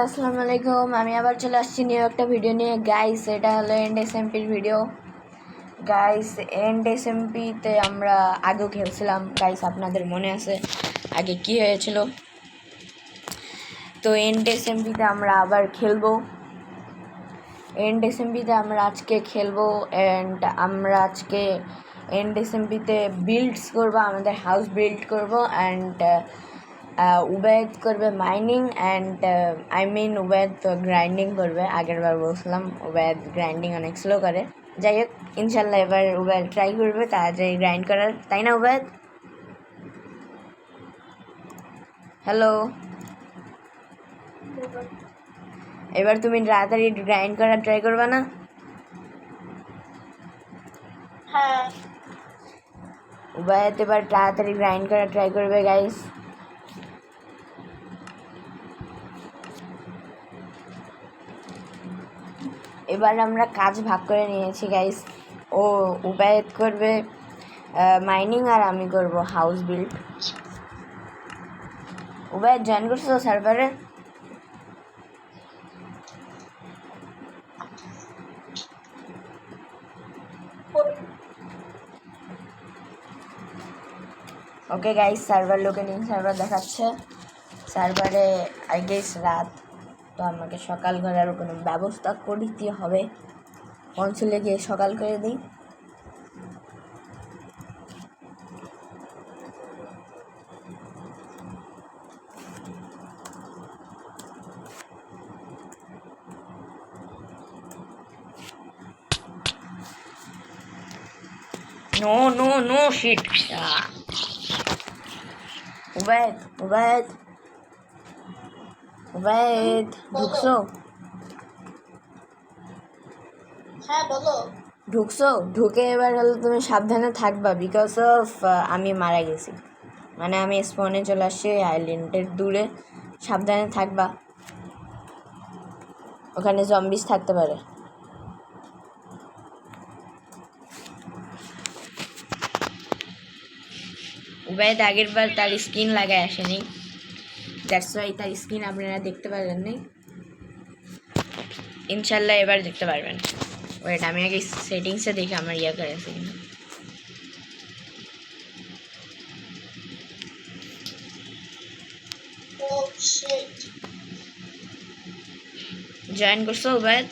আসসালামু আলাইকুম। আমি আবার চলে আসছি নিউ একটা ভিডিও নিয়ে। গাইস, এটা হলো এন্ড এসএমপির ভিডিও। গাইস, এন্ড এসএমপিতে আমরা আগেও খেলছিলাম। গাইস, আপনাদের মনে আছে আগে কি হয়েছিল? তো এন্ড এসএমপিতে আমরা আবার খেলবো। এন্ড এসএমপিতে আমরা আজকে খেলবো অ্যান্ড আমরা আজকে এন্ড এসএমপিতে বিল্ডস করবো, আমাদের হাউস বিল্ড করবো অ্যান্ড উবেদ করবে মাইনিং অ্যান্ড উবেদ গ্রাইন্ডিং করবে। আগের বার বলছিলাম উবেদ গ্রাইন্ডিং অনেক স্লো করে। যাই হোক, ইনশাল্লাহ এবার উবেদ ট্রাই করবে তাড়াতাড়ি গ্রাইন্ড করার, তাই না উবেদ? হ্যালো, এবার তুমি তাড়াতাড়ি গ্রাইন্ড করার ট্রাই করবে না? হ্যাঁ, উবেদ এবার তাড়াতাড়ি গ্রাইন্ড করার ট্রাই করবে গাইস। এবার আমরা কাজ ভাগ করে নিয়েছি গাইস। ও উবায়েত করবে মাইনিং আর আমি করব হাউস বিল্ড। উবায়েত জয়েন করছো সার্ভারে? ওকে গাইস, সার্ভার লোকে নিন, সার্ভার দেখাচ্ছে। সার্ভারে আই গেস রাত, তো আমাকে সকাল করার কোনো ব্যবস্থা করতে হবে। কনসোলে গিয়ে সকাল করে দিই। No, no, no, shit. Ubaid, Ubaid, Ubaid, ঢুকছো? হ্যাঁ বলো। ঢুকছো? ঢুকে এবার হলো তুমি সাবধানে থাকবা, বিকজ অফ আমি মারা গেছি, মানে আমি স্পনে চলে আসছি আইল্যান্ডের দূরে। সাবধানে থাকবা, ওখানে জম্বিস থাকতে পারে। উবায়েদ আগের বার তার স্কিন লাগায় আসেনি, দ্যাটস ওয়াই তার স্কিন আপনারা দেখতে পারেন নি। ইনশাল্লাহ এবার দেখতে পারবেন। ওয়েট, আমি আগে সেটিংসে দেখি আমার ইয়ে করেছে কিনা। ও শিট, জয়েন করছো উবায়েদ?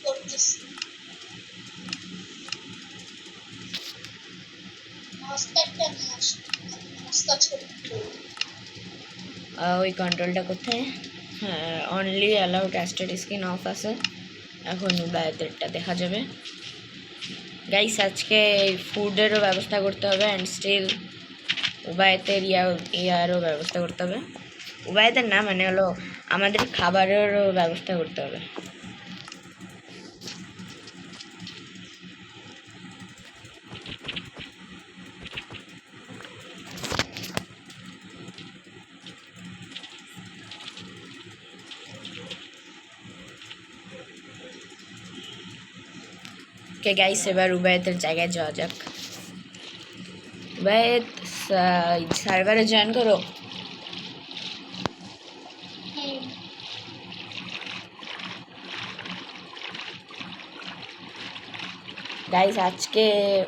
করতেছি। মাস্টারটা নিয়ে আসি, মাস্টার ছোট। ওই কন্ট্রোলটা কোথায়? হ্যাঁ, only allow tested screen off আছে। এখন উবায়েদেরটা দেখা যাবে। গাইস, আজকে ফুডেরও ব্যবস্থা করতে হবে অ্যান্ড স্টিল উবায়েতের ইয়ারও ব্যবস্থা করতে হবে। উবায়েতের না, মানে হলো আমাদের খাবারেরও ব্যবস্থা করতে হবে। ওকে গাইস, এবার উবায়েতের জায়গায় যাওয়া যাক। উবায়েত, সার্ভারে জয়েন করো। গাইস, আজকে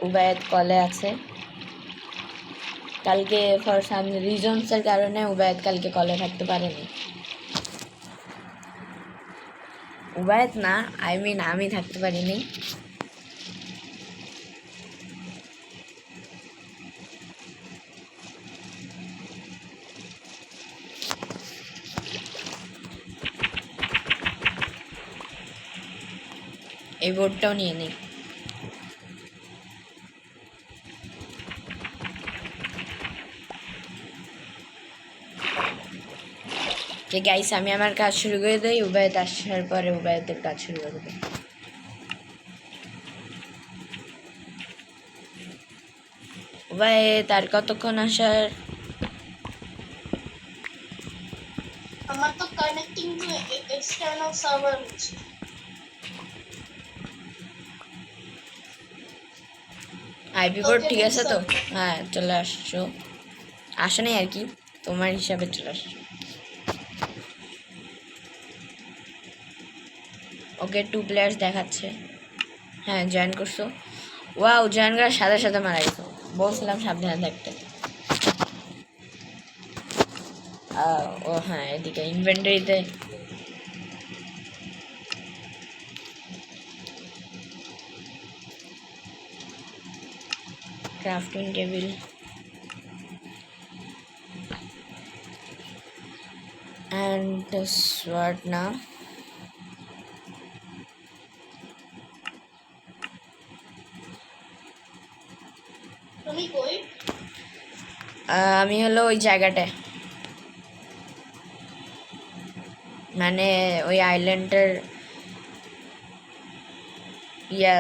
উবায়েত কলে আছে। কালকে ফর সাম রিজনসের কারণে উবায়েত কালকে কলে থাকতে পারেনি। উবায়েত না, আমি থাকতে পারিনি। এই বোর্ডটাও নিয়ে নিই। যে গাইস, আমি আমার কাজ শুরু করে দিই, উবায়েত আসার পরে উবায়েতের কাজ শুরু করে দেয়। উবায়েত আর কতক্ষণ আসার? আমার তো কানেক্টিং টু এক্সটার্নাল সার্ভার হচ্ছে। আইপি কোড ঠিক আছে তো? হ্যাঁ, চলে আসছো। আসো নাই আর কি, তোমার হিসাবে চলে আসছো। ওকে 2 প্লেয়ার্স দেখাচ্ছে। হ্যাঁ জয়েন করছো। ওয়াও জয়েন করার সাথে সাথে মারা গেছো। বলছিলাম সাবধানে থাকতে। ও হ্যাঁ এদিকে ইনভেন্টরিতে crafting table and the sword now. তুমি কই? আমি হলো ওই জায়গাটায়, মানে ওই আইল্যান্ডের ইয়া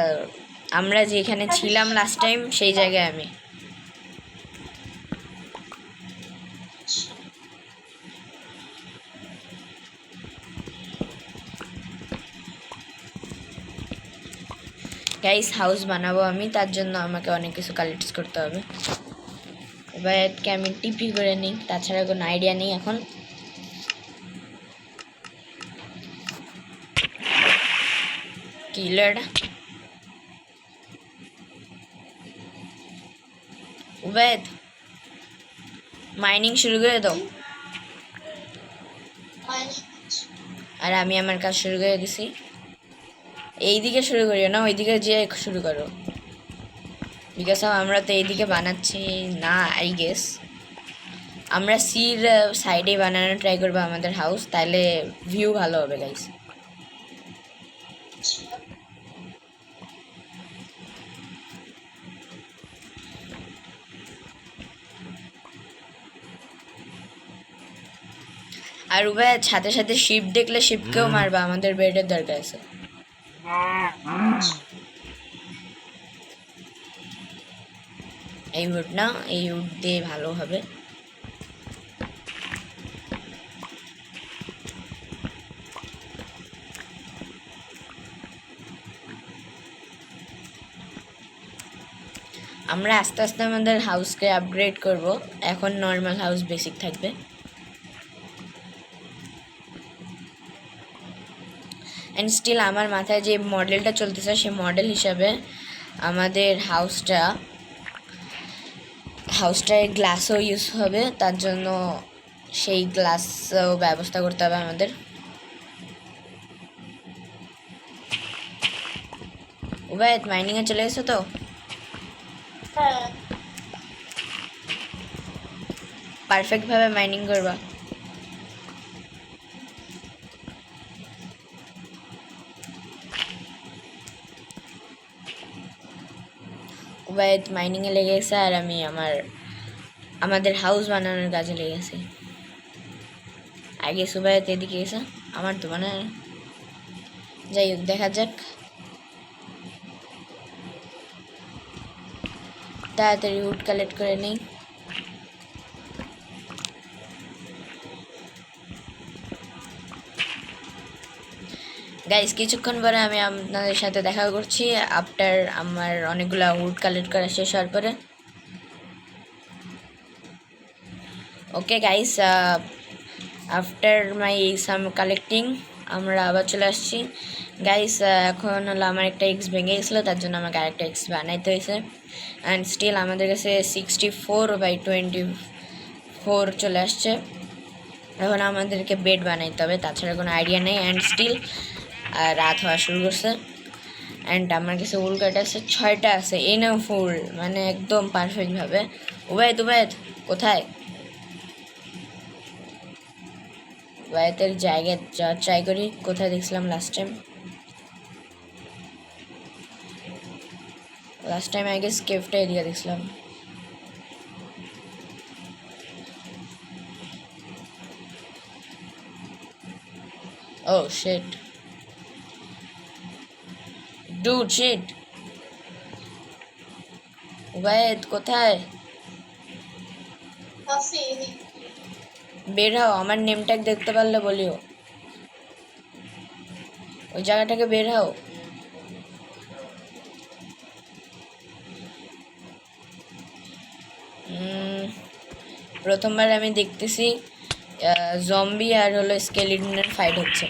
আমরা যেখানে ছিলাম লাস্ট টাইম সেই জায়গায় আমি। গাইস হাউস বানাবো আমি, তার জন্য আমাকে অনেক কিছু কালেক্ট করতে হবে। এবার এটাকে আমি টিপি করে নিই, তাছাড়া কোনো আইডিয়া নেই এখন। কি হলো এটা? উবেদ মাইনিং শুরু করে দাও। আর আমি আমার কাজ শুরু করে দিছি। এইদিকে শুরু করিও না, ওইদিকে যেয়ে শুরু করো, বিকজ আমরা তো এইদিকে বানাচ্ছি না। আই গেস আমরা সির সাইডে বানানো ট্রাই করবো আমাদের হাউস, তাহলে ভিউ ভালো হবে গাইস। আর উভয় সাথে সাথে শিপ দেখলে শিপকেও মারবা, আমাদের বেডের দরকার আছে। এই উড না, এই উড দিয়ে ভালো হবে। আমরা আস্তে আস্তে আমাদের হাউসকে আপগ্রেড করব। এখন নর্মাল হাউস বেসিক থাকবে। অ্যান্ড স্টিল আমার মাথায় যে মডেলটা চলতেছে সেই মডেল হিসাবে আমাদের হাউসটায় গ্লাসও ইউজ হবে, তার জন্য সেই গ্লাসও ব্যবস্থা করতে হবে আমাদের। উবায়ত মাইনিংয়ে চলে এসো তো? হ্যাঁ পারফেক্টভাবে মাইনিং করবা। উবায়ত মাইনিংয়ে লেগে গেছে আর আমি আমাদের হাউস বানানোর কাজে লেগেছি। আগে সুবায়ত এদিকে গেছে, আমার তো মানে যাই হোক দেখা যাক। তাড়াতাড়ি উড কালেক্ট করে নিই। গাইস কিছুক্ষণ পরে আমি আপনাদের সাথে দেখা করছি, আফটার আমার অনেকগুলো উড কালেক্ট করা শেষ হওয়ার পরে। Okay guys, after my some collecting আমরা আবার চলে আসছি। গাইস এখন হলো আমার একটা এক্স ভেঙে গেছিলো, তার জন্য আমাকে আরেকটা এক্স বানাইতে হয়েছে। অ্যান্ড স্টিল আমাদের কাছে 64/24 চলে আসছে। এখন আমাদেরকে বেড বানাইতে হবে, তাছাড়া কোনো আইডিয়া নেই। অ্যান্ড স্টিল রাত হওয়া শুরু করছে। অ্যান্ড আমার কাছে উল কাট আছে 6টা আছে, এনে ফুল, মানে একদম পারফেক্টভাবে। উবায়ত কোথায়? উবায়তের জায়গায় যাওয়ার ট্রাই করি, কোথায় দেখছিলাম লাস্ট টাইম আই গেস কেভটা এদিকে দেখছিলাম। Oh shit. Dude shit. উবায়ত কোথায়? আছি বের হও, আমার নেম ট্যাগ দেখতে পারলে বলিও। ওই জায়গাটাকে বের হও। প্রথমবার আমি দেখতেছি জম্বি আর হলো স্কেলিটনের ফাইট হচ্ছে।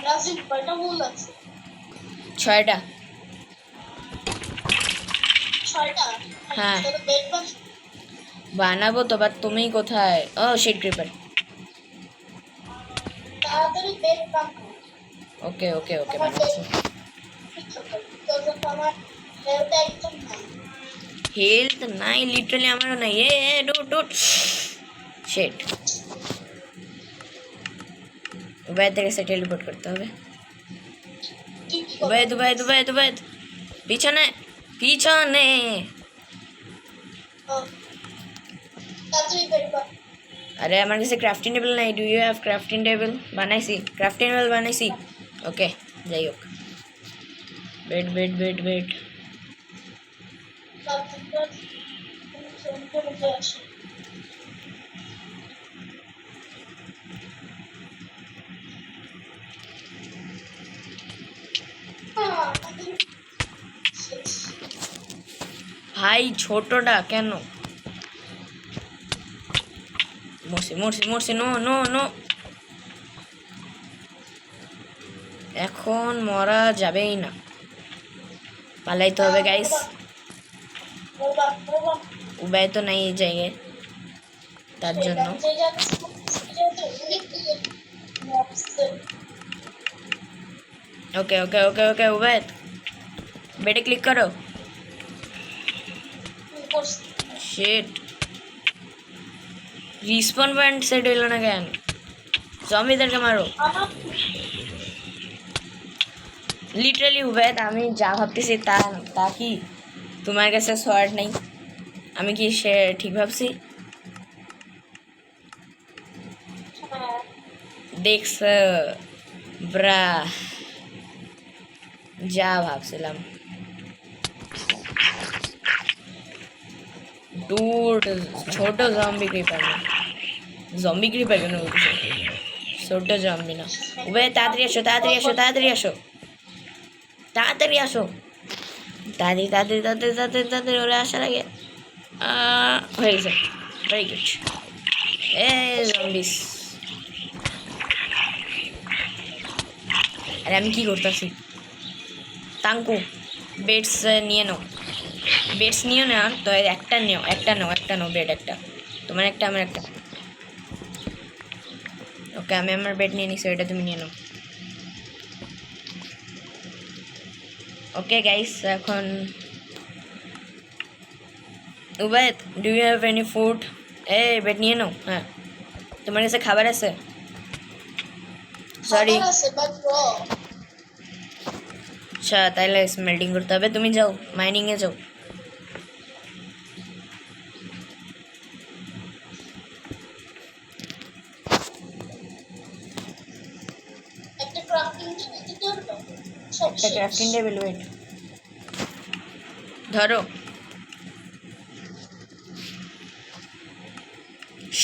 রাজীব কয়টা বল আছে? 6টা। 6টা? হ্যাঁ তোর বেড বাস বানাবো তো, বাট তুমি কোথায়? ও শিট ক্রিপার। তাড়াতাড়ি বেড বান। ওকে ওকে ওকে আমার বানাচ্ছি। আমার হেলথ একদম নাই। হেলথ নাই, লিটারালি আমারও নাই। এ ডুট ডুট শিট। উবাই থেকে সে টেলিপোর্ট করতে হবে। কি উবাই দুবাই দুবাই দুবাই পিছনে পিছনে। তাড়াতাড়ি বেড বান। আরে আমার কাছে ক্রাফটিং টেবিল নাই। Do you have crafting table? বানাইছি, ক্রাফটিং টেবিল বানাইছি। ওকে যাই হোক, বেড বেড বেড বেড। ভাই ছোটটা কেন? মরছি মরছি মরছি। নো নো নো, এখন মরা যাবেই না, পালাইতে হবে গাইস। উপায় তো নাই এই জায়গায়, তার জন্য। ওকে ওকে ওকে ওকে উবাই বেডে ক্লিক করো। শিট, রিস্পন পয়েন্ট সেট হইল না কেন? জম্বিদেরকে মারো। লিটারালি উবাই আমি যা ভাবতেছি তা তা কি তোমার কাছে সোয়ার্ড নেই? আমি কি সে ঠিক ভাবছি? দেখছ ব্রা, যা ভাবছিলাম। ডুড, ছোট জম্বি ক্রিপার না, জম্বি ক্রিপার কেন বলতেছে? ছোট জম্বি না। উবে তাড়াতাড়ি আসো তাড়াতাড়ি আসো তাড়াতাড়ি আসো তাড়াতাড়ি আসো, তাড়াতাড়ি তাড়াতাড়ি তাড়াতাড়ি তাড়াতাড়ি তাড়াতাড়ি ওরা আসার আগে হয়ে গেছে। Very good. এ জম্বিস, আরে আমি কি করতেছি? তাঙ্কু বেডস নিয়ে নাও, বেডস নিও না তো, একটা নিও, একটা নাও, একটা নাও বেড, একটা তোমার একটা আমার একটা। ওকে আমি আমার বেড নিয়ে নিছি, এটা তুমি নিয়ে নাও। ওকে গাইস, এখন Ubaid do you have any food? Bed নিয়ে নাও। হ্যাঁ তোমার কাছে খাবার আছে? সরি, আচ্ছা তাহলে স্মেল্টিং করতে হবে। তুমি যাও মাইনিংয়ে যাও। একটা ক্রাফটিং টেবিল, ওয়েট ধরো।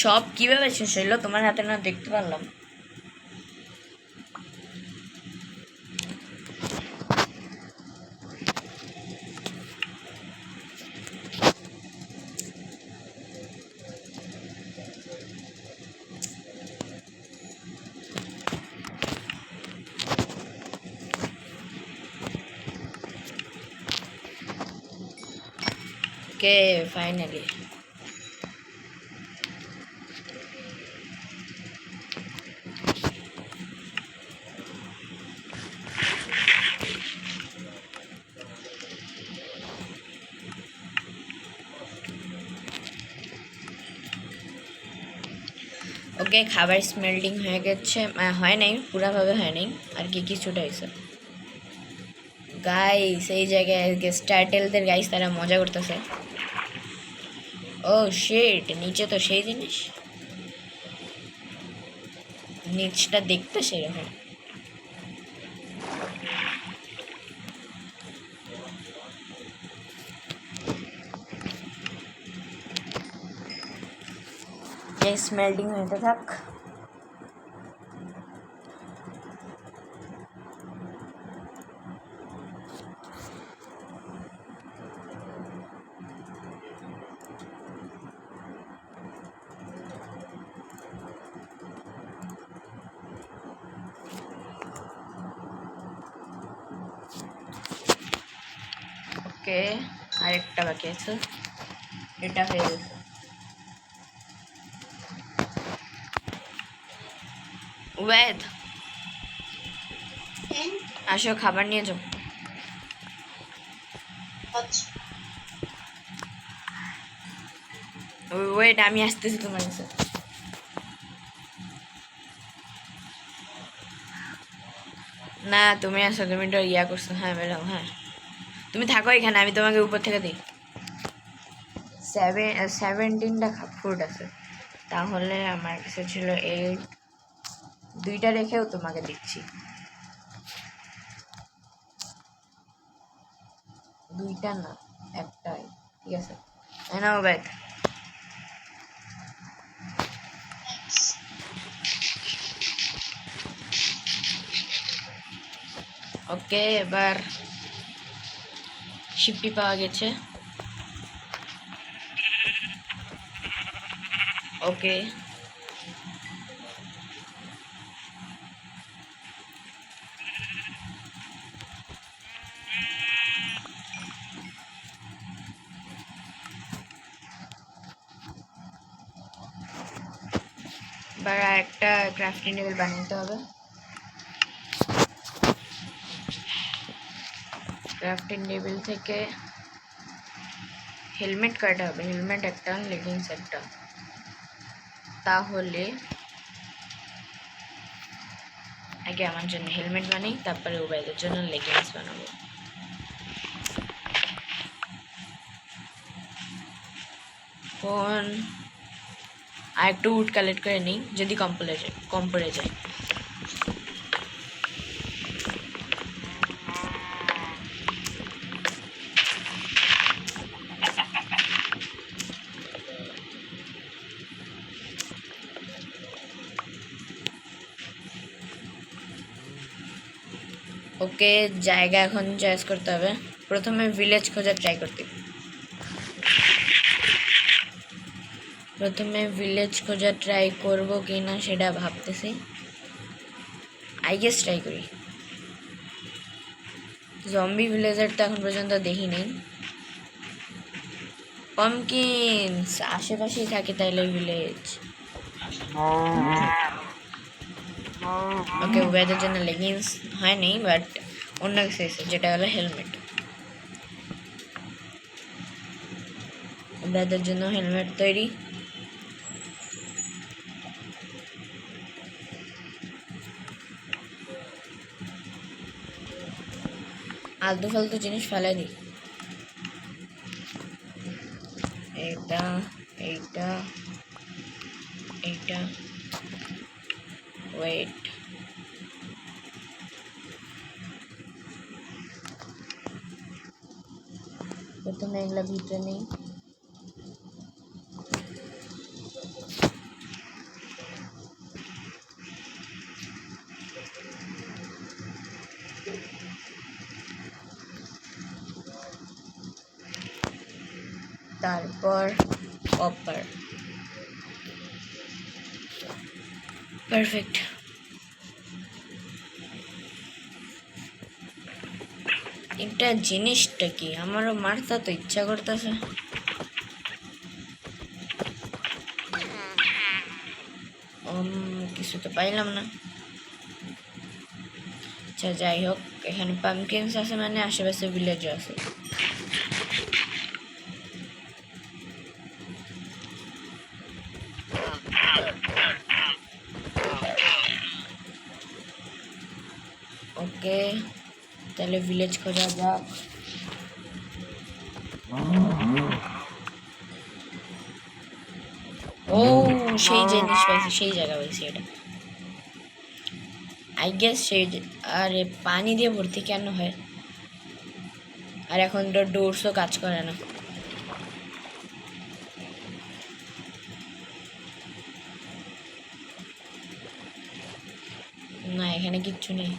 সব কিভাবে শেষ হইলো তোমার হাতে না দেখতে পারলাম। ওকে ফাইনালি। ওকে খাবার স্মেল্টিং হয়ে গেছে, হয় নাই পুরাভাবে, হয় নাই আর কি কিছুটা হয়েছে। গাইস এই জায়গায় স্টার্টেলদের গাইস তারা মজা করতেছে। ও শিট, নিচে তো সেই জিনিস, নিচটা দেখতে সেরকম। স্মেল্টিং হতে থাক। ওকে, আরেকটা বাকি আছে, এটা হয়ে গেছে। ওয়েদ, আসো খাবার নিয়ে যাও। আচ্ছা ওয়েট, আমি আসতেছি তোমার কাছে। না তুমি আসো, তুমি তো ইয়া করছো। হ্যাঁ বেরাও, হ্যাঁ তুমি থাকো এখানে, আমি তোমাকে উপর থেকে দিই। 17টা ফুড আছে, তাহলে আমার কাছে ছিল 8, 2টা রেখেও তোমাকে দিচ্ছি। 2টা না, একটাই, ঠিক আছে। নাও ব্যাগ। ওকে, এবার শিপটি পাওয়া গেছে। ওকে, এবার একটা ক্রাফটিং টেবিল বানাতে হবে। ক্রাফটিং টেবিল থেকে হেলমেট কাটা হবে, হেলমেট একটা, লেগিংস একটা। তাহলে আগে আমার জন্য হেলমেট বানাই, তারপরে ওবাইদের জন্য লেগিংস বানাবো। ফোন আর একটু উড কালেক্ট করে নিই, যদি কম পড়ে যায়। ওকে, জায়গা এখন চয়েস করতে হবে। প্রথমে ভিলেজ খোঁজা ট্রাই করতে, করবো কি না সেটা ভাবতেছি। আই গেস ট্রাই করি। জম্বি ভিলেজার তো এখন পর্যন্ত দেখি নেই। পামকিনস আশেপাশেই থাকে তাইলে ভিলেজ। ওকে, ওয়েদের জন্য লেগিংস হয়নি, বাট অন্য কিছু এসে, যেটা হলো হেলমেট। ওয়েদের জন্য হেলমেট তৈরি। আলতু ফালতু জিনিস ফেলাই দিই। এইটা, এইটা, এইটা, ওয়েট, প্রথমে এগুলা ভিতরে নেই। তারপর কপার, পারফেক্ট। এটা জিনিসটা কি? আমারও মারতে তো ইচ্ছা করতেছে। কিছু তো পাইলাম না। আচ্ছা যাই হোক, এখানে পামকিনস আছে মানে আশেপাশে ভিলেজও আছে। ওকে, তাহলে ভিলেজ খোঁজা যাক। ও, সেই জিনিস পাইছি, সেই জায়গা পাইছি এটা। আই গেস সেই, আরে পানি দিয়ে ভর্তি কেন হয়? আর এখন তো ডোরসও কাজ করে না। না, এখানে কিচ্ছু নেই।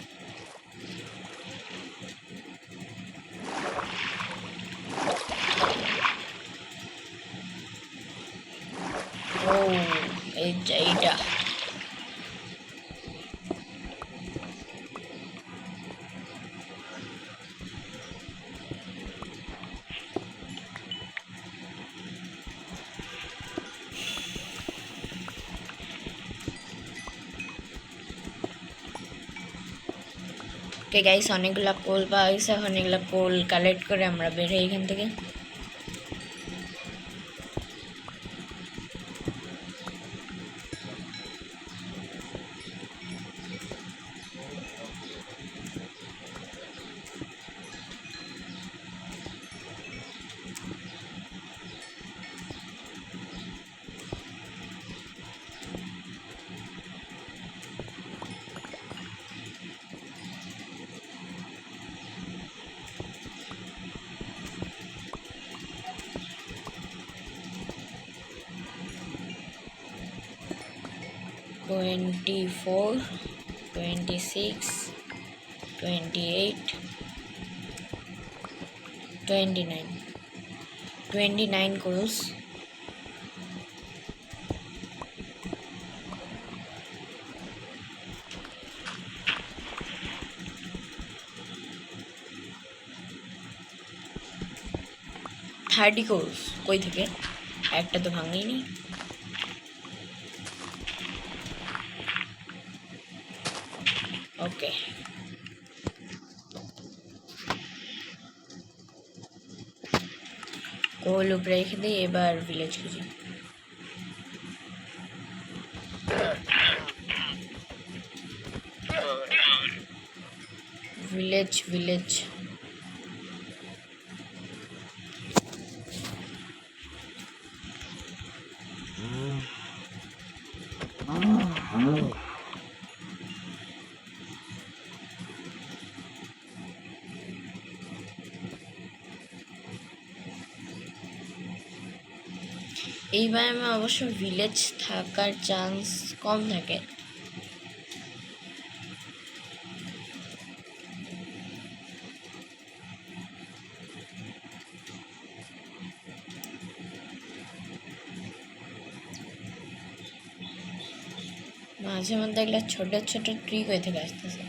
ও, এইটা। ওকে গাইস, অনেকগুলা কোল পাওয়া গেছে। এখন এগুলা কোল কালেক্ট করে আমরা বের হই এখান থেকে। টোয়েন্টি-4, 26, 28, 29, 29 কোলস। থার্টি কোলস কই থেকে? একটা তো ভাঙিনি। ওকে, কোল উপরে রেখে দিই। এবার ভিলেজ খুঁজি। ভিলেজ ভিলেজ এই ব্যায়ামে অবশ্য ভিলেজ থাকার চান্স কম থাকে। মাঝে মধ্যে এগুলো ছোট ছোট ট্রি কই থেকে আসতেছে।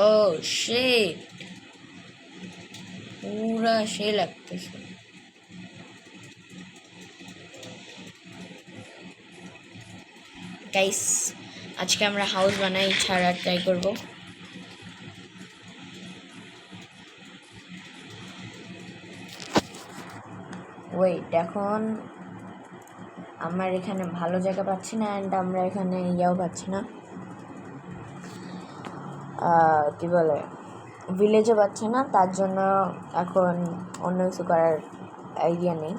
ও শিট, পুরা সেই লাগতেছে। গাইস, আজকে আমরা হাউস বানাই ছাড়া ট্রাই করব। ওয়েট, এখন আমার এখানে ভালো জায়গা পাচ্ছি না, অ্যান্ড আমরা এখানে ইয়াও পাচ্ছি না, কি বলে, ভিলেজও পাচ্ছি না। তার জন্য এখন অন্য কিছু করার আইডিয়া নেই।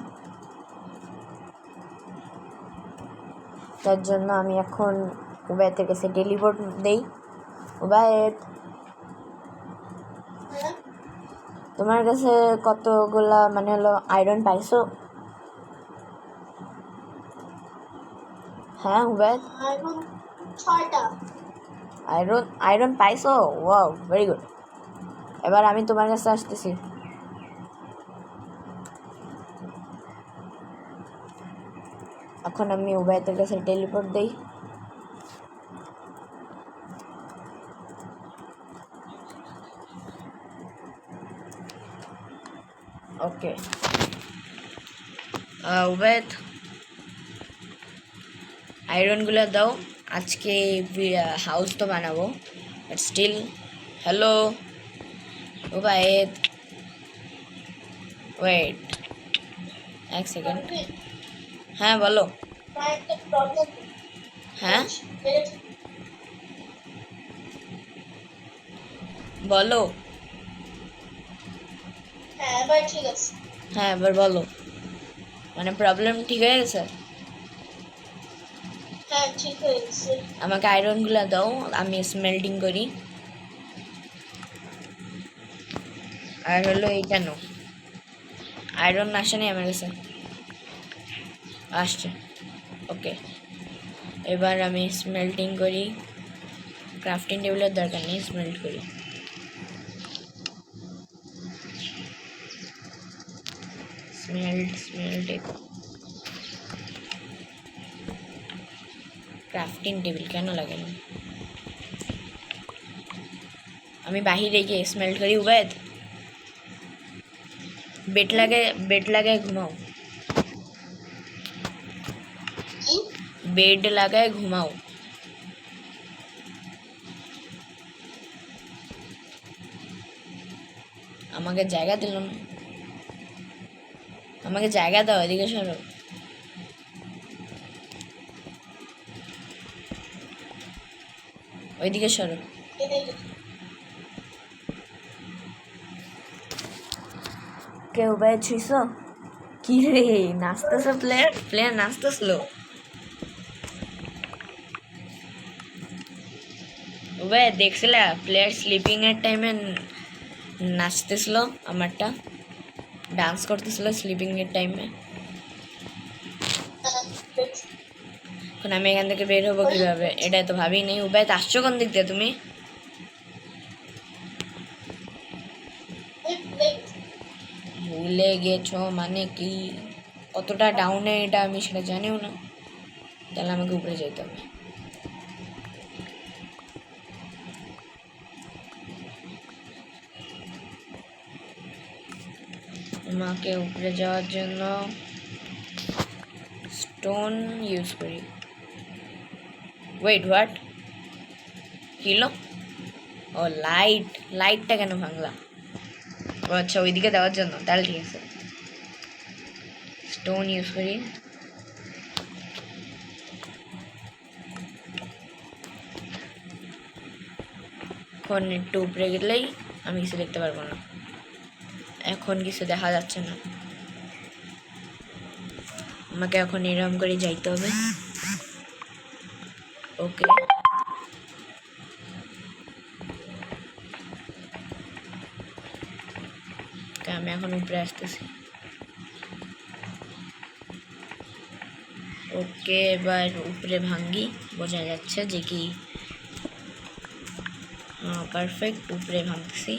তার জন্য আমি এখন উবায়েতের কাছে টেলিপোর্ট দেই। উবায়েত, তোমার কাছে কতগুলা মানে হলো আয়রন পাইছো? হ্যাঁ উবায়েত, আয়রন পাইছো? Wow, very good. এবার আমি তোমার কাছে আসতেছি। এখন আমি উবায়েতের কাছে টেলিপোর্ট দেই। ওকে, উবায়েত আয়রনগুলো দাও। আজকে হাউস তো বানাবো, বাট স্টিল। হ্যালো উবায়েত, ওয়েট এক সেকেন্ড। হ্যাঁ বলো। হ্যাঁ বলো। হ্যাঁ এবার বলো, মানে প্রবলেম ঠিক হয়ে গেছে? আমাকে আয়রনগুলো দাও, আমি স্মেল্টিং করি। আর হলো এইটা নো, আয়রন আসে নেই আমার কাছে, আসছে। ওকে, এবার আমি স্মেল্টিং করি। ক্রাফটিং টেবিলের দরকার নেই, স্মেল্ট করি। স্মেল্ট ক্রাফটিং টেবিল কেন লাগে না? আমি বাহিরে গিয়ে স্মেল্ট করি উবায়েত। বেড লাগায় ঘুমাও, কি বেড লাগায় ঘুমাও। আমাকে জায়গা দিল না, আমাকে জায়গা দাও, এদিকে সরো। ওইদিকে সরো। এদিকে কেউ ভাই ছুঁইছ? কি রে নাচতেছে প্লেয়ার, প্লেয়ার নাচতেছিল। ভাই দেখছিলা প্লেয়ার স্লিপিং এর টাইমে নাচতেছিল, আমারটা ডান্স করতেছিল স্লিপিং এর টাইমে। দেখছি। এখন আমি এখান থেকে বের হবো কিভাবে, এটা তো ভাবি নেই। উবাই আসছো কোন দিক দিয়ে তুমি? দেখছি। ভুলে গেছো মানে কি? কতটা ডাউনে এটা আমি সেটা জানিও না, তাহলে আমাকে উপরে যেতে হবে। আমাকে উপরে যাওয়ার জন্য স্টোন ইউজ করি। Wait what kilo? Oh light, লাইটটা কেন ভাঙলা? ও আচ্ছা ওইদিকে দেওয়ার জন্য, তাহলে ঠিক আছে। স্টোন ইউজ করি। এখন একটু উপরে গেলেই আমি কিছু দেখতে পারবো না, এখন কিছু দেখা যাচ্ছে না। আমাকে এখন এরকম করে যাইতে হবে। ওকে আমি এখন উপরে আসতেছি। ওকে এবার উপরে ভাঙ্গি, বোঝা যাচ্ছে যে কি পারফেক্ট উপরে ভাঙতেছি।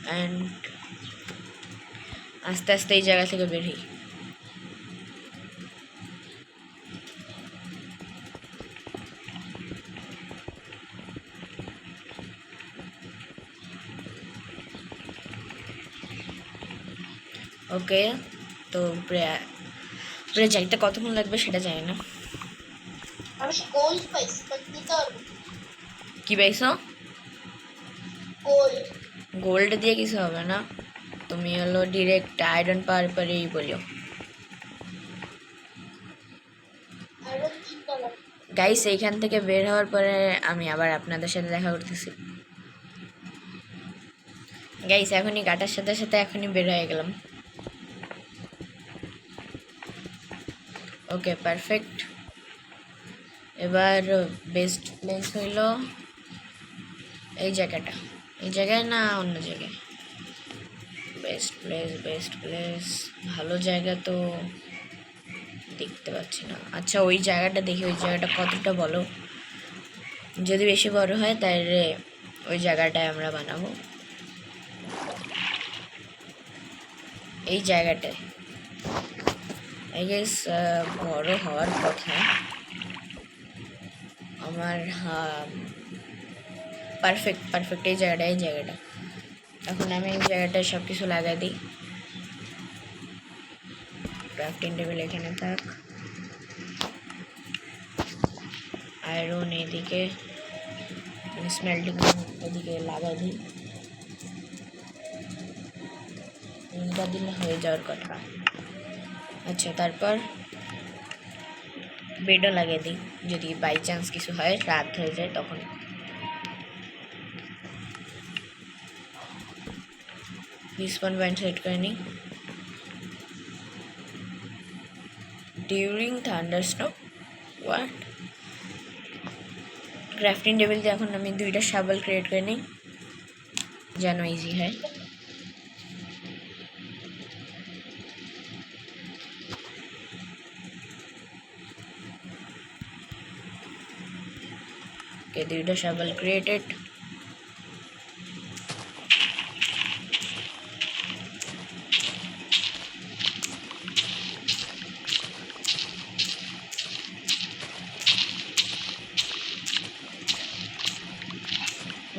অ্যান্ড আস্তে আস্তে এই জায়গা থেকে বের হই। ওকে তো উপরে উপরে যাইতে কতক্ষণ লাগবে সেটা জানি না। আমি গোল্ড পাইছি, বাট নিতে পারবো কি পাইছো? গোল্ড। গোল্ড দিয়ে কিছু হবে না, তুমি হলো ডিরেক্ট আয়রন পাওয়ার পরেই বলিও। আয়রন 3টা লাগবে। গাইস এইখান থেকে বের হওয়ার পরে আমি আবার আপনাদের সাথে দেখা করতেছি। গাইস এখনই কাটার সাথে সাথে এখনই বের হয়ে গেলাম। Okay perfect. এবার বেস্ট প্লেস হইল এই জায়গাটা, এই জায়গায় না অন্য জায়গায়। বেস্ট প্লেস, বেস্ট প্লেস, ভালো জায়গা তো দেখতে পাচ্ছি না। আচ্ছা ওই জায়গাটা দেখি, ওই জায়গাটা কতটা বলো, যদি বেশি বড় হয় তাহলে ওই জায়গাটায় আমরা বানাবো। এই জায়গাটায় আই গেস বড় হওয়ার কথা আমার। হ্যাঁ পারফেক্ট পারফেক্ট, এই জায়গাটা, এই জায়গাটা। এখন আমি এই জায়গাটায় সব কিছু লাগাই দিই। ক্রাফটিং টেবিল এখানে থাক, আয়রন এদিকে, স্মেল্টিং এদিকে লাগাই দিই। এটা দিলে হয়ে যাওয়ার কথা। আচ্ছা তারপর বেডও লাগিয়ে দিই, যদি বাই চান্স কিছু হয়, রাত হয়ে যায় তখন। রিসপন পয়েন্ট সেট করে নিই। During thunderstorm, what? Crafting table দিয়ে এখন আমি 2টা শাবল ক্রিয়েট করে নিই যেন ইজি হয়। Okay, 2টা শাবল ক্রিয়েটেড।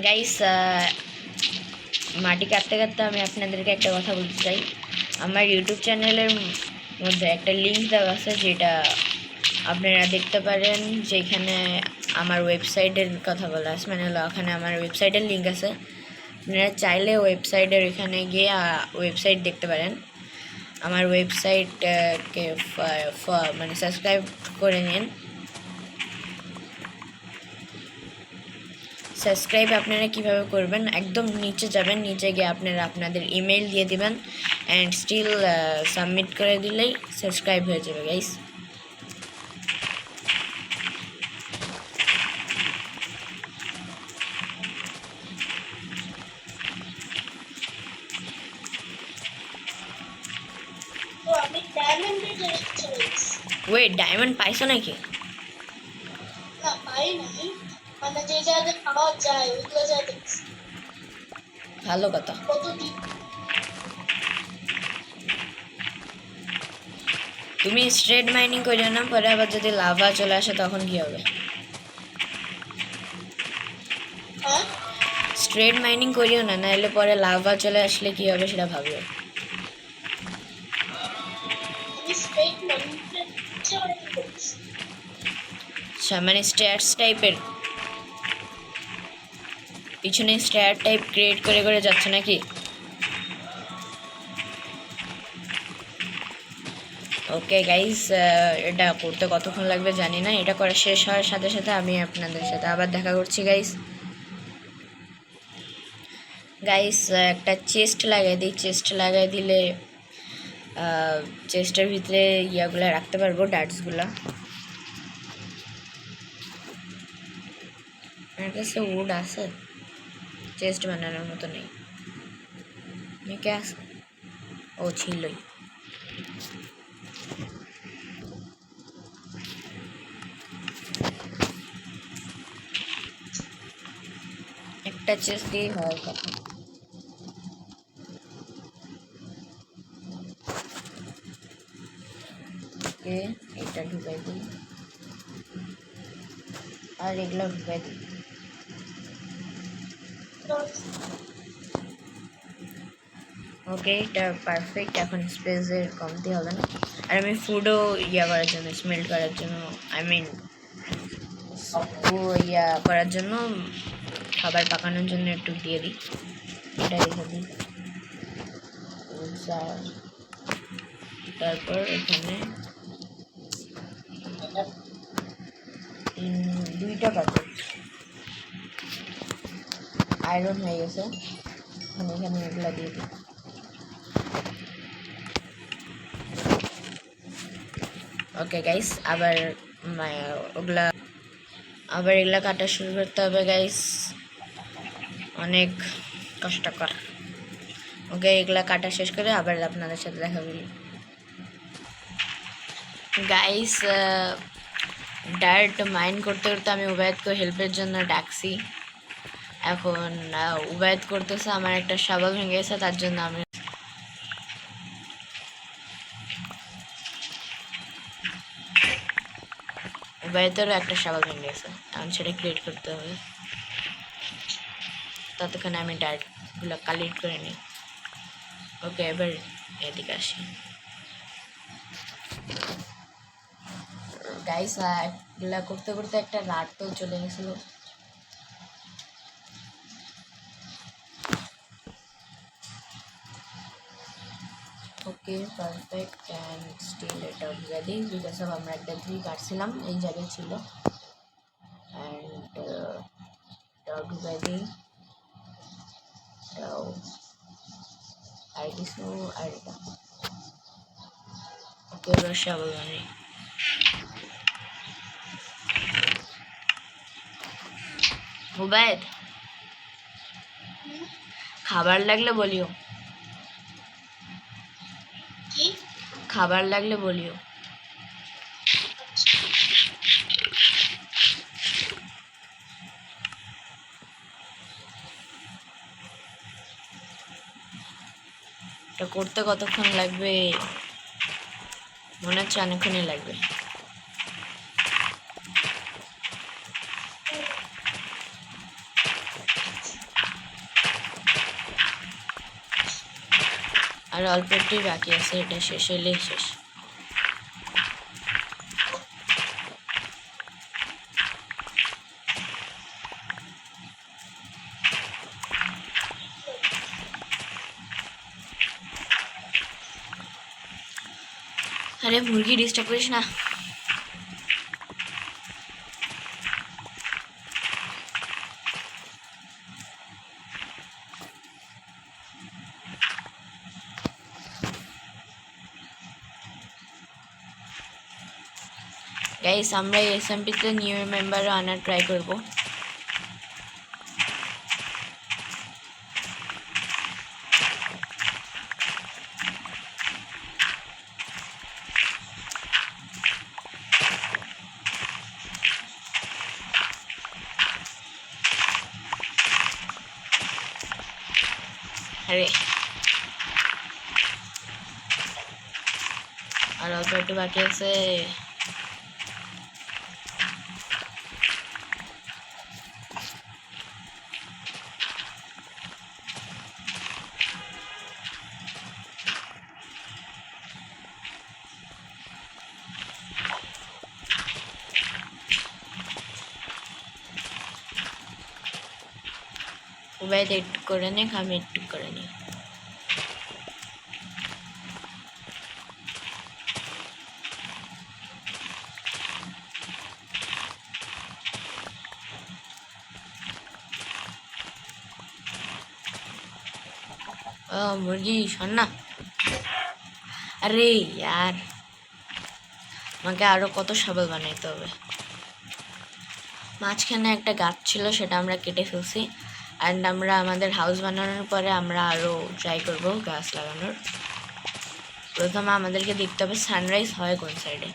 গাইস মাটি কাটতে কাটতে আমি আপনাদেরকে একটা কথা বলতে চাই। আমার ইউটিউব চ্যানেলের মধ্যে একটা লিঙ্ক দেওয়া আছে, যেটা আপনারা দেখতে পারেন, যেখানে আমার ওয়েবসাইটের কথা বলা আছে, মানে হলো ওখানে আমার ওয়েবসাইটের লিঙ্ক আছে। আপনারা চাইলে ওয়েবসাইটের এখানে গিয়ে ওয়েবসাইট দেখতে পারেন। আমার ওয়েবসাইটকে মানে সাবস্ক্রাইব করে নিন। সাবস্ক্রাইব আপনারা কিভাবে করবেন, একদম নিচে যাবেন, নিচে গিয়ে আপনারা আপনাদের ইমেল দিয়ে দিবেন অ্যান্ড স্টিল সাবমিট করে দিলেই সাবস্ক্রাইব হয়ে যাবে গাইস। তো আমি ডায়মন্ডে চলে গেছি। ওয়েট, ডায়মন্ড পাইছো নাকি? না পাই নাই, মানে যে জায়গায় পাওয়া যায় ওইগুলো জায়গায় দেখছি। ভালো কথা। কতদিন তুমি স্ট্রেট মাইনিং করিও না, পরে আবার যদি লাভা চলে আসে তখন কি হবে? হ্যাঁ স্ট্রেট মাইনিং করিও না, নাহলে পরে লাভা চলে আসলে কি হবে সেটা ভাবিও। আমি স্ট্রেট মাইন্ডে করছি। আচ্ছা, মানে স্ট্যাটস টাইপের পিছনে স্ট্যাট টাইপ ক্রিয়েট করে করে যাচ্ছে নাকি? ওকে গাইস, এটা করতে কতক্ষণ লাগবে জানি না। এটা করা শেষ হওয়ার সাথে সাথে আমি আপনাদের সাথে আবার দেখা করছি গাইস। গাইস, একটা চেস্ট লাগাই দিই। চেস্ট লাগাই দিলে চেস্টের ভিতরে ইয়াগুলো রাখতে পারবো, ডাটসগুলো। আমার কাছে উড আছে, চেস্ট বানানোর মতো নেই। কে আছে? ও ছিলই। একটা চেস্ট দিয়ে হয় কথা। ওকে, এটা ঢুকাই দিই আর এগুলো ঢুকাই দিই। ওকে, এটা পারফেক্ট। এখন স্পেসের কমতি হবে না। আর আমি ফুডও ইয়া করার জন্য, স্মেল্ট করার জন্য, আই মিন ইয়া করার জন্য, খাবার পাকানোর জন্য একটু দিয়ে দিই। এটা রেখে দিই। তারপর এখানে দুইটা প্যাকেট আয়রন হয়ে গেছে। এখানে এগুলা দিয়ে দিই। ওকে গাইস, আবার এগুলা কাটা শুরু করতে হবে গাইস, অনেক কষ্টকর। ওকে, এগুলা কাটা শেষ করে আবার আপনাদের সাথে দেখা করি গাইস। ডাইরেক্ট মাইন্ড করতে করতে আমি উবায়দকে হেল্পের জন্য ডাকছি। এখন উবায়দ করতেছে, আমার একটা শাবল ভেঙে গেছে, তার জন্য আমি উবায়দেরও একটা শাবল ভেঙে গেছে, এখন সেটা ক্রিয়েট করতে হবে। ততক্ষণে আমি ডাইরেক্টগুলো কালেক্ট করে নিই। ওকে, এবার এদিকে আসি গাইস। এগুলা করতে করতে একটা রাত তো চলে গেছিল। ওকে, পারফেক্ট অ্যান্ড স্টিল এটা রেডি, বিকজ অফ আমরা একটা ট্রি কাটছিলাম, এই জায়গায় ছিল। অ্যান্ড এটাও ঢুকাই দিই, এটাও আর কিছু, আর এটা। ওকে, এবার শাবল বানাই। উবায়দ, খাবার লাগলে বলিও, কি খাবার লাগলে বলিও। এটা করতে কতক্ষণ লাগবে? মনে হচ্ছে অনেকক্ষণই লাগবে। আর অল্প একটুই বাকি আছে, এটা শেষ হইলেই শেষ। আরে মুরগি ডিস্টার্ব করিস না। গাইস আমরা এসএমপিতে নিউ মেম্বার আনার ট্রাই করব। আরে আর অল্প একটু বাকি আছে। উবাইদ একটু করে নে, আমি একটু করে নিই। মুরগি শোন না। আরে ইয়ার, আমাকে আরো কত শাবল বানাইতে হবে। মাঝখানে একটা গাছ ছিল, সেটা আমরা কেটে ফেলছি। অ্যান্ড আমরা আমাদের হাউস বানানোর পরে আমরা আরও ট্রাই করব গাছ লাগানোর। প্রথমে আমাদেরকে দেখতে হবে সানরাইজ হয় কোন সাইডে,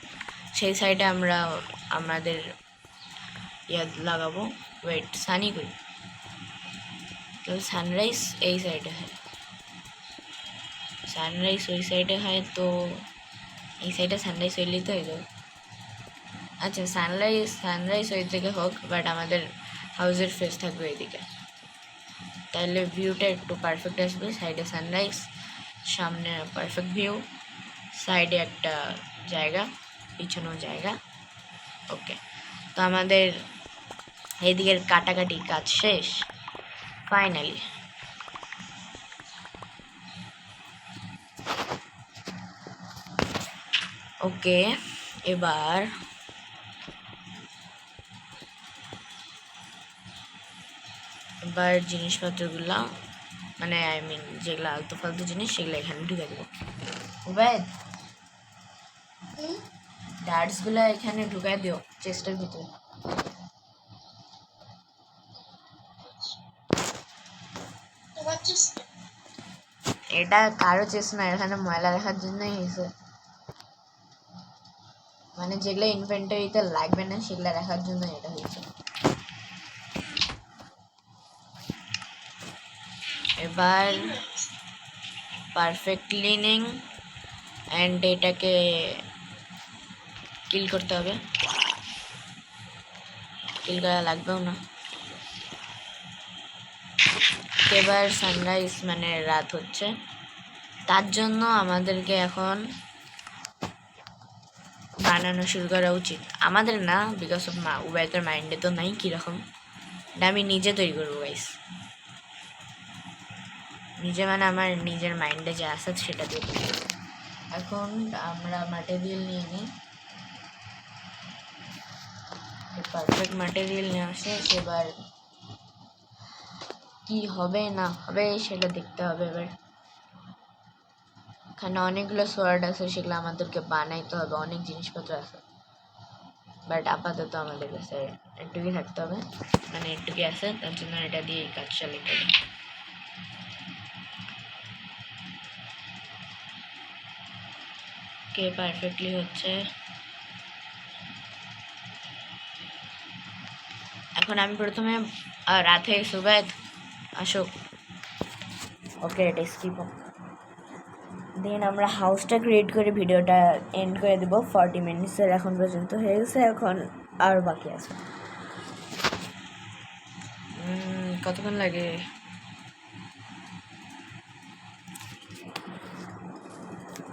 সেই সাইডে আমরা আমাদের লাগাবো। ওয়েট, সানি কই? তো সানরাইজ এই সাইডে হয়, সানরাইজ ওই সাইডে হয়, তো এই সাইডে সানরাইজ হইলেই তো হয়ে যাবে। আচ্ছা, সানরাইজ ওই দিকে হোক, বাট আমাদের হাউসের ফেস থাকবে এইদিকে, তাহলে ভিউটা একটু পারফেক্ট আসবে। সাইডে সানরাইজ, সামনে পারফেক্ট ভিউ, সাইডে একটা জায়গা, পিছনেও জায়গা। ওকে, তো আমাদের এইদিকের কাটাকাটি কাজ শেষ ফাইনালি। ওকে, এবার জিনিসপত্রগুলো, মানে আই মিন যেগুলো আলতু ফালতু জিনিস, সেগুলো এখানে ঢুকে দেবো। উবাইদ, ডার্টসগুলো এখানে ঢুকাই দিও চেস্টের ভিতরে। এটা কারো চেস্ট না, এখানে ময়লা রাখার জন্যই হয়েছে, মানে যেগুলো ইনভেন্টরিতে লাগবে না সেগুলো রাখার জন্য এটা হয়েছে। এবার পারফেক্ট ক্লিনিং অ্যান্ড এটাকে কিল করতে হবে। কিল করা লাগবেও না। এবার সানরাইজ মানে রাত হচ্ছে, তার জন্য আমাদেরকে এখন বানানো শুরু করা উচিত। আমাদের না, বিকজ অফ উবাইদের মাইন্ডে তো নাই কীরকম, এটা আমি নিজে তৈরি করবো গাইস, নিজে, মানে আমার নিজের মাইন্ডে যা আছে সেটা দিয়ে। এখন আমরা ম্যাটেরিয়াল নিয়ে নিই, পারফেক্ট ম্যাটেরিয়াল নিয়ে আসে। এবার কি হবে না হবে সেটা দেখতে হবে। এবার এখানে অনেকগুলো সোয়ার্ড আছে, সেগুলো আমাদেরকে বানাইতে হবে, অনেক জিনিসপত্র আছে, বাট আপাতত আমাদের কাছে একটুকুই থাকতে হবে, মানে একটুকুই আছে, তার জন্য এটা দিয়ে কাজ চালাতে হবে। কে পারফেক্টলি হচ্ছে। এখন আমি প্রথমে রাতে সুবাইদ আসো। ওকে, এটা স্কিপ দেন আমরা হাউসটা ক্রিয়েট করে ভিডিওটা এন্ড করে দেবো। 40 মিনিটসের এখন পর্যন্ত হয়ে গেছে, এখন আর বাকি আছে। কতক্ষণ লাগে?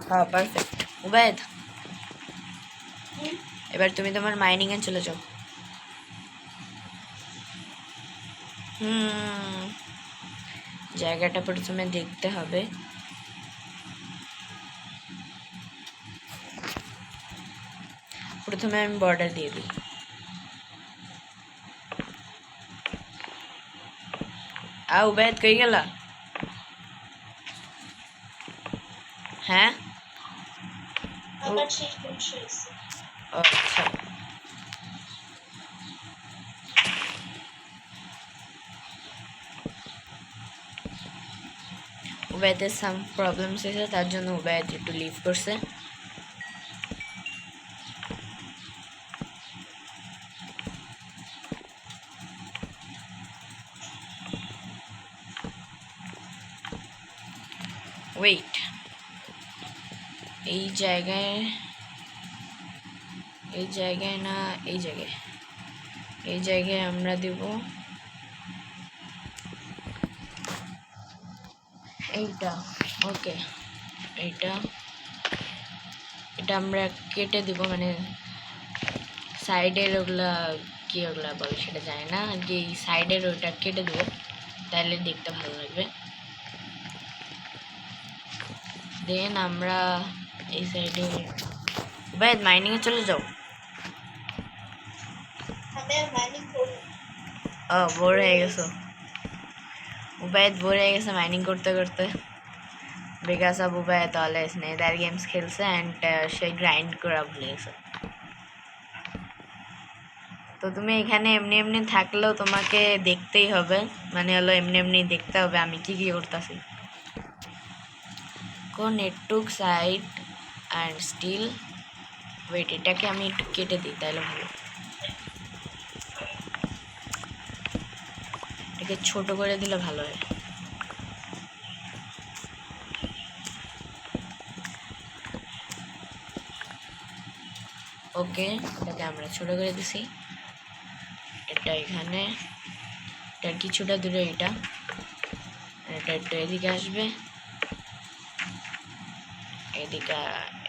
হ্যাঁ পারফেক্ট। উবায়েদ, হুম, এবার তুমি তোমার মাইনিংয়ে চলে যাও। জায়গাটা প্রথমে দেখতে হবে। প্রথমে আমি বর্ডার দিয়ে দিই। উবায়েদ কই গেলা? হ্যাঁ, আবার শেষ বংশ হয়েছে। ও আচ্ছা। উবায়েদের সাম প্রবলেমস হয়েছে, তার জন্য উবায়েদ একটু লিভ করছে। ওয়েট, এই জায়গায় না, এই জায়গায় আমরা দেব এইটা। ওকে, এটা আমরা কেটে দিব, মানে সাইডের ওগুলা কি ওগুলা বলে সেটা জানি না, যে সাইডের ওইটা কেটে দেবো, তাহলে দেখতে ভালো লাগবে। দেন আমরা এই সাইডে উবায়েদ মাইনিংয়ে চলে যাও। আমি আর মাইনিং করি। বোর হয়ে গেছো? উবায়েদ বোর হয়ে গেছে মাইনিং করতে করতে, because of Ubaid always nether games খেলছে অ্যান্ড সে গ্রাইন্ড করা ভুলে গেছে। তো তুমি এখানে এমনি এমনি থাকলেও তোমাকে দেখতেই হবে, মানে হলো এমনি এমনি দেখতে হবে আমি কি কি করতেছি। কোন নেটটুক সাইড অ্যান্ড স্টিল। ওয়েট, এটাকে আমি একটু কেটে দিই তাহলে ভালো। এটাকে ছোট করে দিলে ভালো হয়। ওকে, এটাকে আমরা ছোট করে দিছি। এটা এখানে, এটার কিছুটা দূরে এটা, এটা একটু এদিকে আসবে,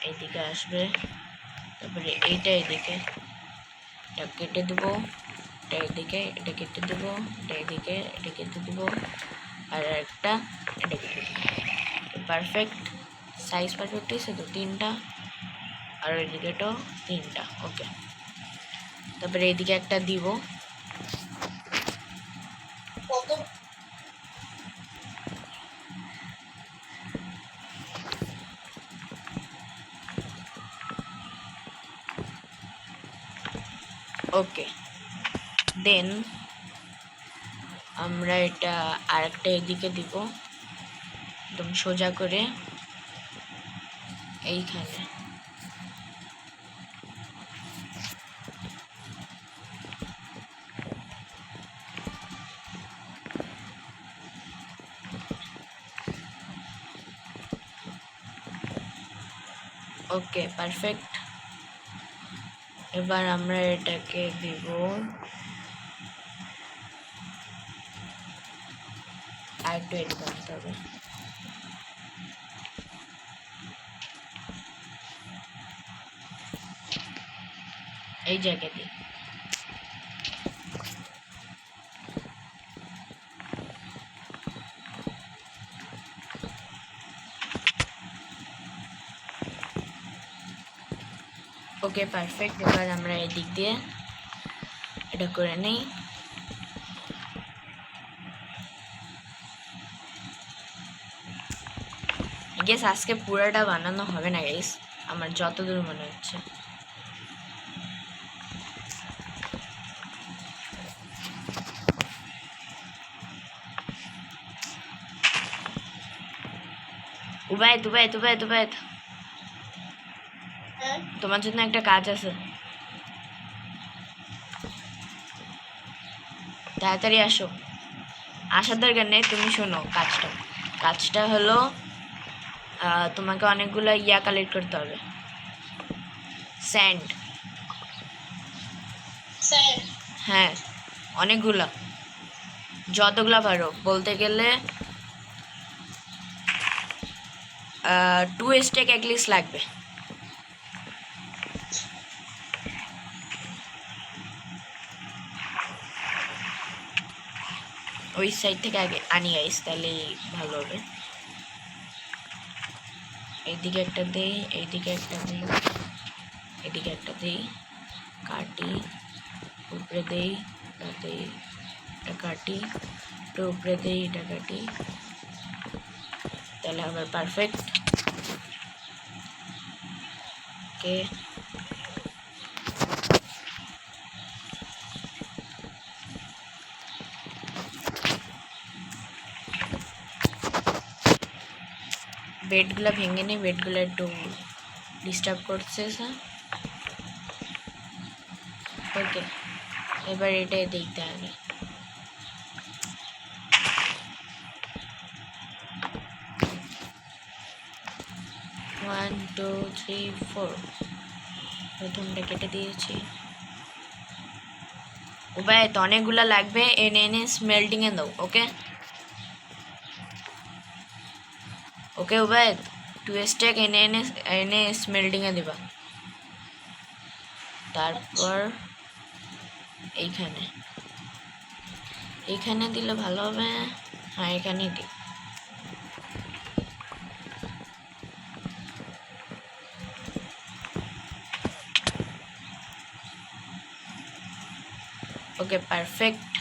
এইদিকে আসবে, তারপরে এইটা এদিকে, এটা কেটে দেবো, এটা এদিকে, এটা কেটে দেবো, এটা এদিকে, এটা কেটে দেবো, আর একটা এটা কেটে দেবো। পারফেক্ট সাইজ পারফেক্ট হয়েছে তো, তিনটা, আর ওইদিকেটাও তিনটা। ওকে, তারপরে এইদিকে একটা দিব। কত ওকে, দেন আমরা এটা আরেকটা এদিকে দিব, একদম সোজা করে এইখানে। Okay perfect. এবার আমরা এটাকে দিব আর একটু এডভান্স হবে। এই জায়গাতে ওকে পারফেক্ট। এবার আমরা এদিক দিয়ে এটা করে নেই। গেস আজকে পুরাটা বানানো হবে না গাইস, আমার যতদূর মনে হচ্ছে। উবায়েদ, হ্যাঁ তোমার জন্য একটা কাজ আছে, তাড়াতাড়ি আসো। আসার দরকার নেই, তুমি শোনো কাজটা হলো তোমাকে অনেকগুলো ইয়া কালেক্ট করতে হবে, স্যান্ড। স্যার হ্যাঁ, অনেকগুলা, যতগুলা পারো, বলতে গেলে 2 স্টেক অ্যাটলিস্ট লাগবে। ওই সাইড থেকে আগে আনি গাইস, তাহলে ভালো হবে। এইদিকে একটা দেই, এইদিকে একটা দেই, এদিকে একটা দেই, কাটি, উপরে দেই, এটা দেই, এটা কাটি, এটা উপরে দেই, এটা কাটি, তাহলে হবে পারফেক্ট। ওকে, বেডগুলো ভেঙে নেই, বেডগুলো একটু ডিস্টার্ব করছে স্যার। ওকে, এবার এটাই দেখতে হবে। 1 2 3 4 প্রথমটা কেটে দিয়েছি। উবায় তো অনেকগুলো লাগবে, এনে এনে স্মেল্টিং এ দাও। ওকে ওকে উবায় 2 স্টেক এনে এনে এনে স্মেল্টিং এ দিবা। তারপর এইখানে এইখানে দিলে ভালো হবে। হ্যাঁ, এখানেই দিই। ওকে, পারফেক্ট।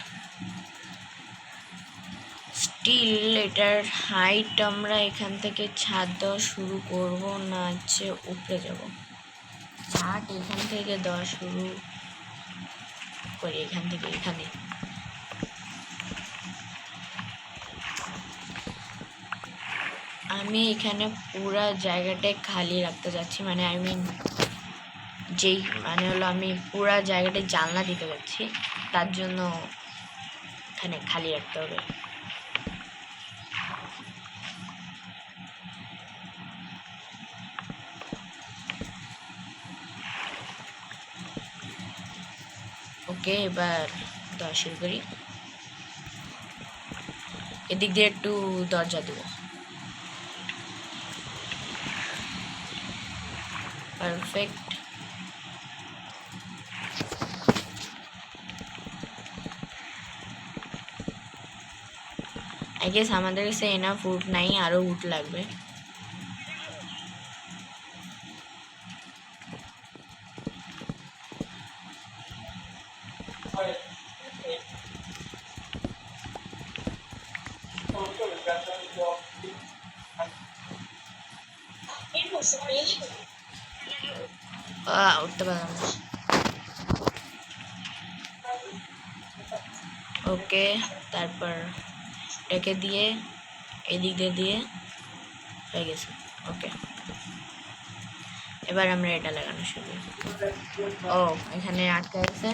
স্টিল এটার হাইট আমরা এখান থেকে ছাদ দেওয়া শুরু করব না হচ্ছে উপরে যাব? ছাদ এখান থেকে দেওয়া শুরু করি, এখান থেকে এখানে। আমি এখানে পুরা জায়গাটাই খালি রাখতে যাচ্ছি, মানে আই মিন যেই মানে হলো আমি পুরা জায়গাটায় জানলা দিতে যাচ্ছি, তার জন্য এখানে খালি রাখতে হবে। ওকে, এবার দেওয়া শুরু করি। এদিক দিয়ে একটু দরজা দেবো। পারফেক্ট। আই গেস আমাদের কাছে এনাফ উড নাই, আরো উড লাগবে। উঠতে পারলাম না। ওকে, তারপর এটাকে দিয়ে এদিক দিয়ে দিয়ে হয়ে গেছে। ওকে, এবার আমরা এটা লাগানো শুরু। ও, এখানে আটকে গেছে।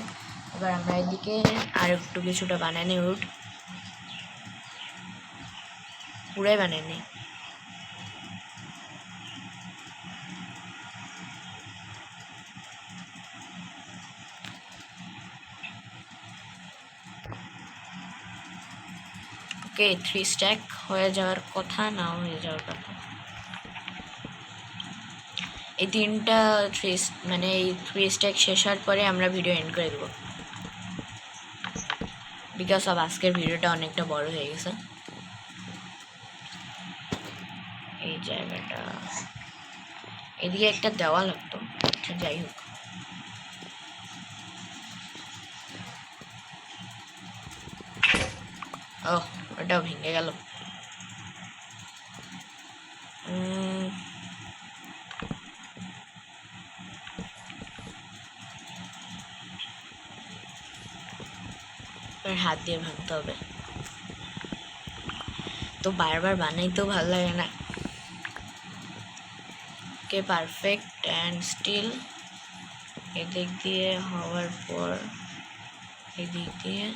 এবার আমরা এদিকে আর একটু কিছুটা বানাই নিই, উড পুরাই বানাই নিই। ওকে, 3 স্ট্যাক হয়ে যাওয়ার কথা, না হয়ে যাওয়ার কথা। এই তিনটা মানে এই 3 স্ট্যাক শেষ হওয়ার পরে আমরা ভিডিও এন্ড করে দেবো, বিকজ অফ আজকের ভিডিওটা অনেকটা বড় হয়ে গেছে। এই জায়গাটা এদিকে একটা দেওয়া লাগতো, আচ্ছা যাই হোক। ও, ওটাও ভেঙে গেল। হাত দিয়ে ভাঙতে হবে, তো বারবার বানাইতেও ভালো লাগে না। ওকে, পারফেক্ট। অ্যান্ড স্টিল এদিক দিয়ে হওয়ার পর এদিক দিয়ে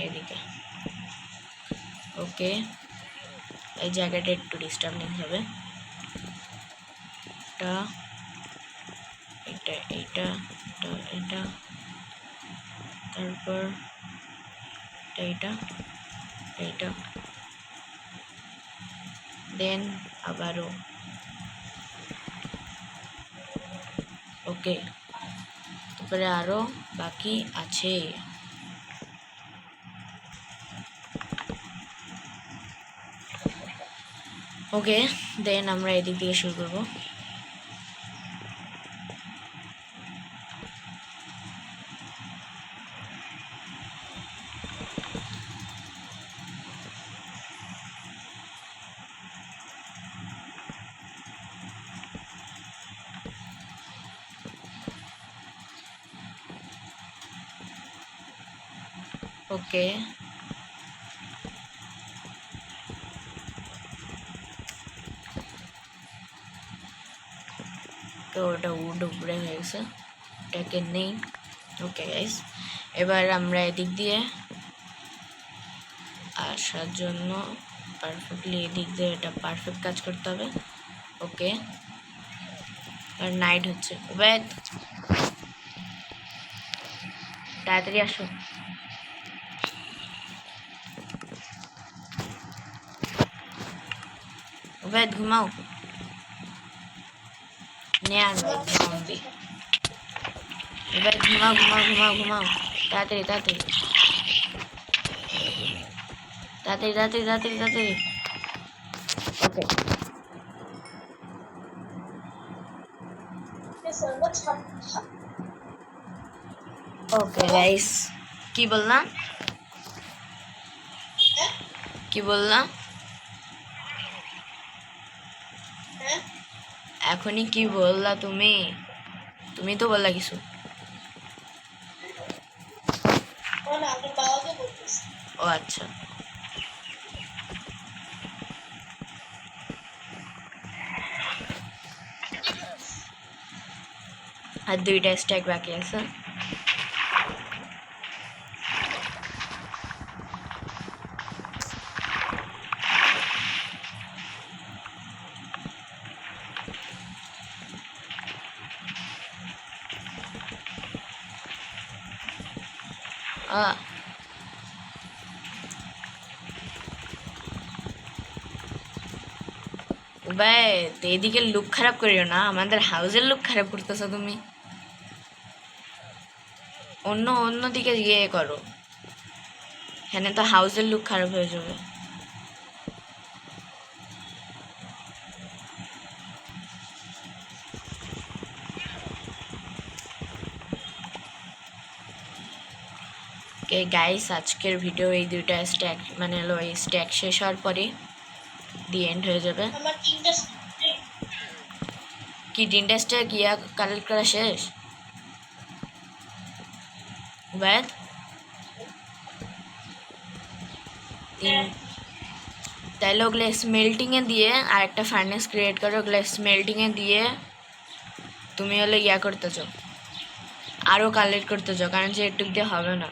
এদিকে। ওকে, এই জায়গাটা একটু ডিস্টার্বিং হবে। এটা এটা এটা এটা তারপর এটা এটা দেন আবারও ওকে, তারপরে আরও বাকি আছে। ওকে, দেন আমরা এদিক দিয়ে শুরু করব। ওকে, তো ওটা উড উপরে হয়ে গেছে, এটাকে নেই। ওকে গাইস, এবার আমরা এদিক দিয়ে আসার জন্য পারফেক্টলি এদিক দিয়ে এটা পারফেক্ট কাজ করতে হবে। ওকে, আর নাইট হচ্ছে। ওবেদ, তাড়াতাড়ি আসো। ওবেদ ঘুমাও, নেয়ার জম্বি। ওবেদ ঘুমাও ঘুমাও ঘুমাও ঘুমাও, তাড়াতাড়ি তাড়াতাড়ি তাড়াতাড়ি তাড়াতাড়ি তাড়াতাড়ি তাড়াতাড়ি। ওকে, ওকে গাইস, কি বললাম কি বললাম এখনই কি বললা তুমি? তুমি তো বললা কিছু। ও আচ্ছা, আর দুইটা স্ট্যাক বাকি আছে। ভাই, এদিকে লুক খারাপ করিও না, আমাদের হাউসের লুক খারাপ করতেছো তুমি। অন্য দিকে গিয়ে করো, এখানে তো হাউসের লুক খারাপ হয়ে যাবে। গাইস, আজকের ভিডিও এই দুইটা স্ট্যাক মানে হলো এই স্ট্যাক শেষ হওয়ার পরে দি এন্ড হয়ে যাবে। কি 3টা স্ট্যাক ইয়া কালেক্ট করা শেষ? ব্যাড তাহলে ওগুলো স্মেল্টিংয়ে দিয়ে আর একটা ফার্নেস ক্রিয়েট করো, ওগুলো স্মেল্টিংয়ে দিয়ে তুমি হলো ইয়া করতে চাও, আরও কালেক্ট করতে চাও, কারণ যে একটু দিয়ে হবে না।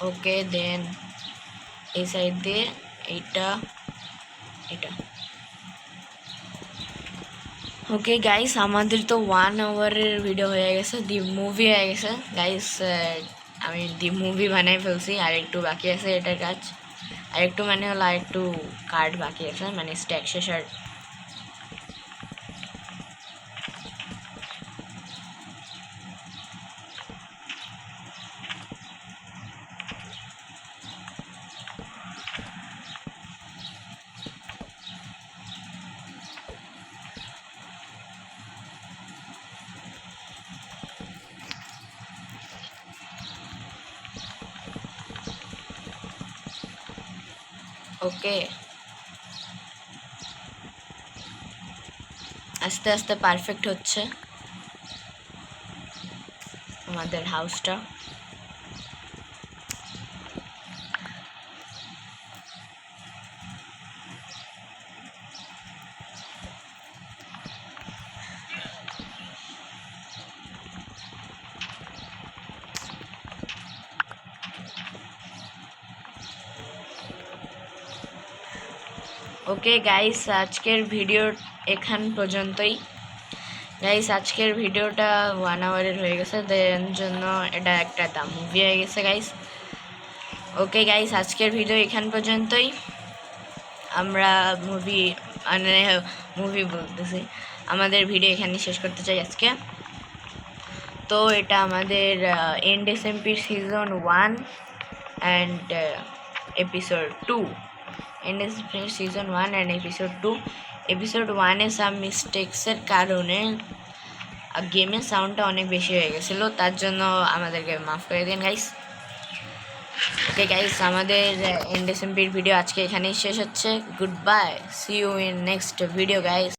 ওকে, দেন এই সাইড দিয়ে এইটা এটা। ওকে গাইস, আমাদের তো 1 আওয়ারের ভিডিও হয়ে গেছে, দি মুভি হয়ে গেছে গাইস। আমি দি মুভি বানাই ফেলছি, আর একটু বাকি আছে এটার কাজ, আর একটু মানে হলো আর একটু কার্ড বাকি আছে, মানে স্ট্যাক শেষ। আর ওকে, আস্তে আস্তে পারফেক্ট হচ্ছে আমাদের হাউসটা। ওকে গাইস, আজকের ভিডিও এখান পর্যন্তই। গাইস আজকের ভিডিওটা 1 আওয়ারের হয়ে গেছে, দেন জন্য এটা একটা দাম মুভি হয়ে গেছে গাইস। ওকে গাইস, আজকের ভিডিও এখান পর্যন্তই। আমরা মুভি বলতেছি, আমাদের ভিডিও এখানে শেষ করতে চাই আজকে। তো এটা আমাদের এন্ড এসএমপির সিজন 1 অ্যান্ড এপিসোড 2, এন্ড এসএমপির সিজন 1 অ্যান্ড এপিসোড 2। এপিসোড 1-এ সাম মিস্টেক্সের কারণে গেমের সাউন্ডটা অনেক বেশি হয়ে গেছিলো, তার জন্য আমাদেরকে মাফ করে দিন গাইস। ওকে গাইস, আমাদের এন্ড এসএমপির ভিডিও আজকে এখানেই শেষ হচ্ছে। Good bye, see you in next video guys.